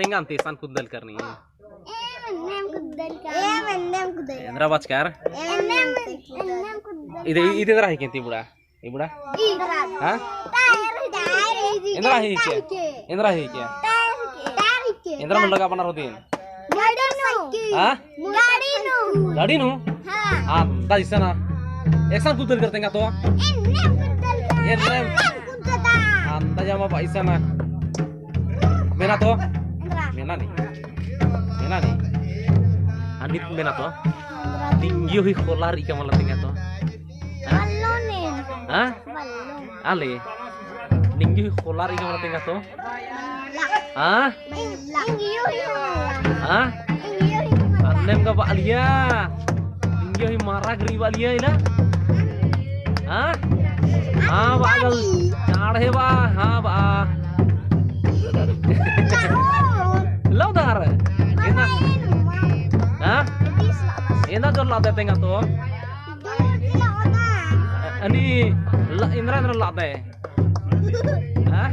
tengan tesan kudal karni. Mendem kudal. Indra bachkar. Mendem kudal. Ide indra hi kenti buda. Ibuda? Hah? Indra hi kya? Indra hi kya? Indra nu laga panar hotin. Hah? Gadi nu? Ah, tadi sana. Eksan kudal करते हैं तो? Ennem. Anta jama Pak Isana. Mena to? Mena nih. Mena nih. Andit mena to? Tinggi hui kolar ika malah tinggal to. Hah? Ale. Tinggi hui kolar ika malah tinggal to. Hah? Hah? Annem ka Pak Alia. Tinggi hui marah geri Pak Alia ina. Hah? Ah, Pak Agal. Nyar he Pak. हाँ Pak. Lau dar. Ina. Hah? Ina jor lau dete nggak tuh? Ini Indra lau dete. Hah?